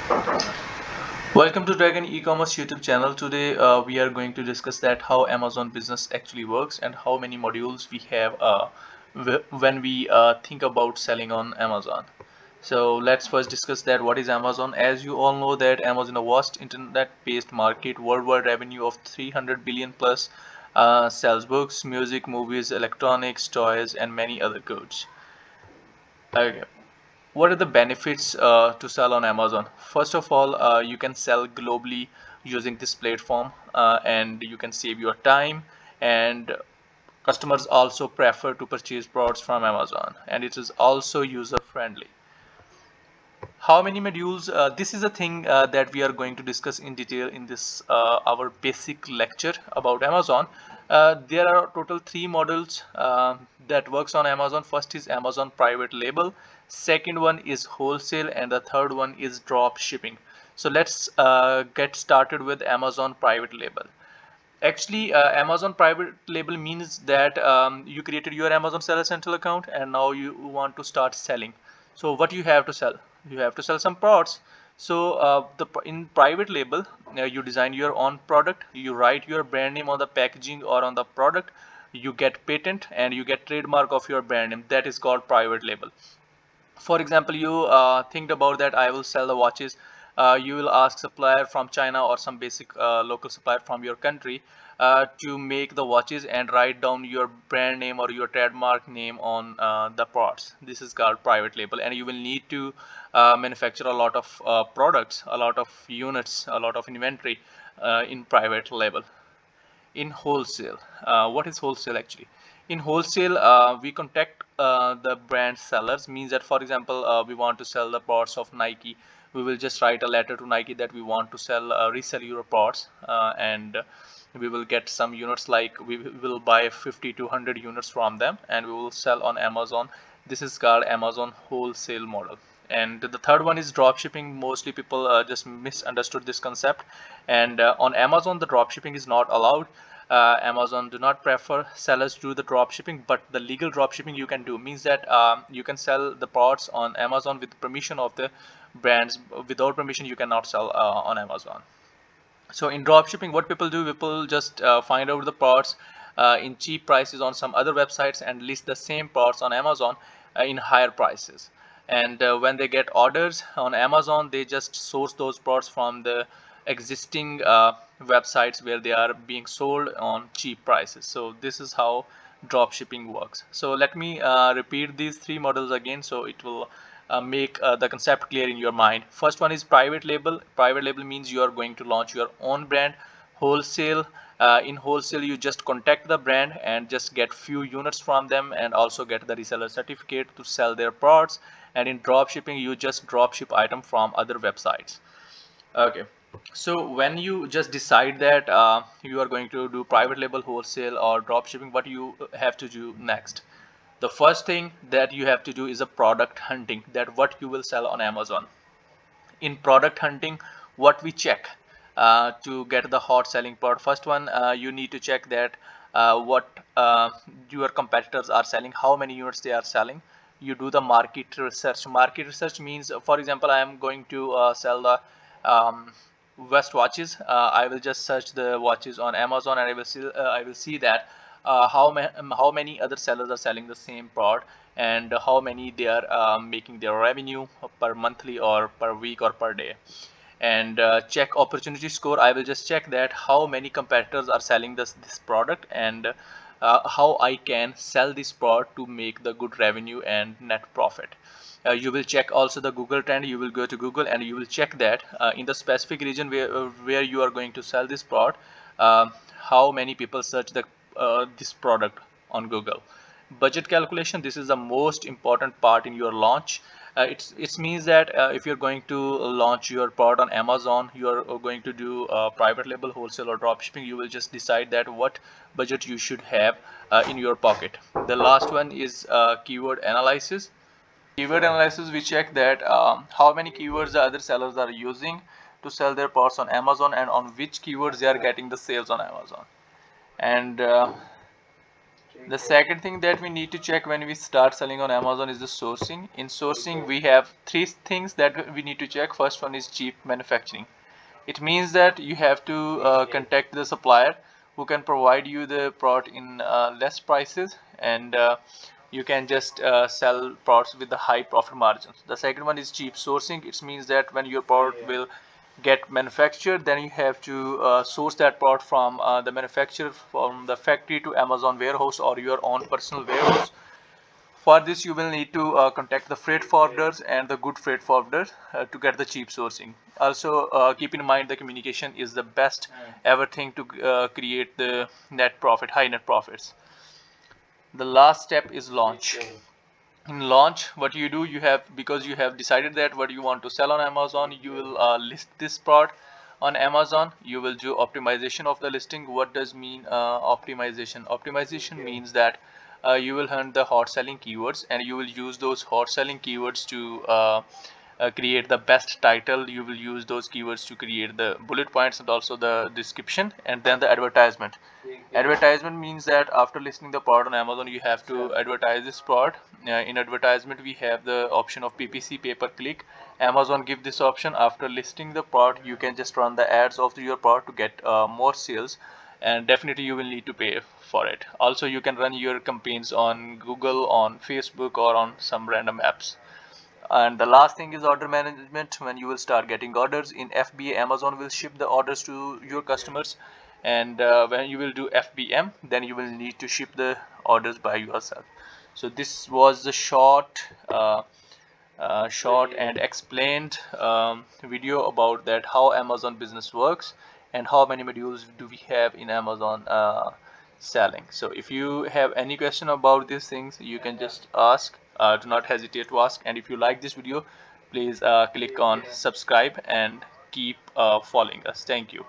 Welcome to Dragon e-commerce YouTube channel. Today we are going to discuss that how Amazon business actually works and how many modules we have when we think about selling on Amazon. So let's first discuss that what is Amazon. As you all know that Amazon is a vast internet-based market, worldwide revenue of 300 billion plus, sells books, music, movies, electronics, toys, and many other goods. Okay. What are the benefits to sell on Amazon? First of all, you can sell globally using this platform, and you can save your time, and customers also prefer to purchase products from Amazon, and it is also user friendly. How many modules? This is a thing that we are going to discuss in detail in this our basic lecture about Amazon. There are total 3 models that works on Amazon. First is Amazon private label, second one is wholesale, and the third one is drop shipping. So let's get started with Amazon private label. Actually, Amazon private label means that you created your Amazon Seller Central account and now you want to start selling. So what you have to sell? You have to sell some products. So in private label, you design your own product. You write your brand name on the packaging or on the product. You get patent and you get trademark of your brand name. That is called private label. For example, you think about that I will sell the watches. You will ask supplier from China or some basic local supplier from your country to make the watches and write down your brand name or your trademark name on the parts. This is called private label, and you will need to manufacture a lot of products, a lot of units, a lot of inventory in private label. In wholesale, what is wholesale actually? In wholesale, we contact the brand sellers. Means that, for example, we want to sell the parts of Nike. We will just write a letter to Nike that we want to sell resell your parts, and we will get some units, like we will buy 50 to 100 units from them and we will sell on Amazon. This is called Amazon wholesale model. And the third one is drop shipping. Mostly people just misunderstood this concept, and on Amazon the drop shipping is not allowed. Amazon do not prefer sellers to do the drop shipping, but the legal drop shipping you can do. Means that you can sell the parts on Amazon with permission of the brands. Without permission you cannot sell on Amazon. So in drop shipping, what people do, people just find out the parts in cheap prices on some other websites and list the same parts on Amazon in higher prices. And when they get orders on Amazon, they just source those parts from the existing websites where they are being sold on cheap prices. So this is how drop shipping works. So let me repeat these 3 models again, so it will make the concept clear in your mind. First one is private label. Private label means you are going to launch your own brand. Wholesale, in wholesale you just contact the brand and just get few units from them and also get the reseller certificate to sell their products. And in drop shipping, you just drop ship item from other websites. Okay, so when you just decide that you are going to do private label, wholesale, or drop shipping, what you have to do next? The first thing that you have to do is a product hunting, that what you will sell on Amazon. In product hunting, what we check to get the hot selling product? First one, you need to check that what your competitors are selling, how many units they are selling. You do the market research. Market research means, for example, I am going to sell the West watches. I will just search the watches on Amazon and I will see that how many other sellers are selling the same product and how many they are making their revenue per monthly or per week or per day. And check opportunity score. I will just check that how many competitors are selling this product and how I can sell this product to make the good revenue and net profit. You will check also the Google trend. You will go to Google and you will check that in the specific region where you are going to sell this product, how many people search this product on Google. Budget calculation, this is the most important part in your launch. It means that if you're going to launch your product on Amazon, you are going to do private label, wholesale, or drop shipping. You will just decide that what budget you should have in your pocket. The last one is keyword analysis. Keyword analysis, we check that how many keywords the other sellers are using to sell their parts on Amazon and on which keywords they are getting the sales on Amazon. And The second thing that we need to check when we start selling on Amazon is the sourcing. In sourcing, we have three things that we need to check. First one is cheap manufacturing. It means that you have to contact the supplier who can provide you the product in less prices, and you can just sell products with the high profit margins. The second one is cheap sourcing. It means that when your product will get manufactured, then you have to source that product from the manufacturer, from the factory to Amazon warehouse or your own personal warehouse. For this, you will need to contact the freight forwarders and the good freight forwarders to get the cheap sourcing. Also, keep in mind the communication is the best ever thing to create the net profit, high net profits. The last step is launch. In launch, what you do, you have, because you have decided that what you want to sell on Amazon, you will list this product on Amazon. You will do optimization of the listing. What does mean optimization means that you will hunt the hot selling keywords, and you will use those hot selling keywords to create the best title. You will use those keywords to create the bullet points and also the description, and then the advertisement. Advertisement means that after listing the product on Amazon, you have to advertise this product. In advertisement, we have the option of PPC, pay per click. Amazon give this option. After listing the product, you can just run the ads of your product to get more sales, and definitely you will need to pay for it. Also, you can run your campaigns on Google, on Facebook, or on some random apps. And the last thing is order management. When you will start getting orders in FBA, Amazon will ship the orders to your customers, and when you will do FBM, then you will need to ship the orders by yourself. So this was the short and explained video about that how Amazon business works and how many modules do we have in Amazon selling. So if you have any question about these things, you can just ask. Do not hesitate to ask. And if you like this video, please click on subscribe and keep following us. Thank you.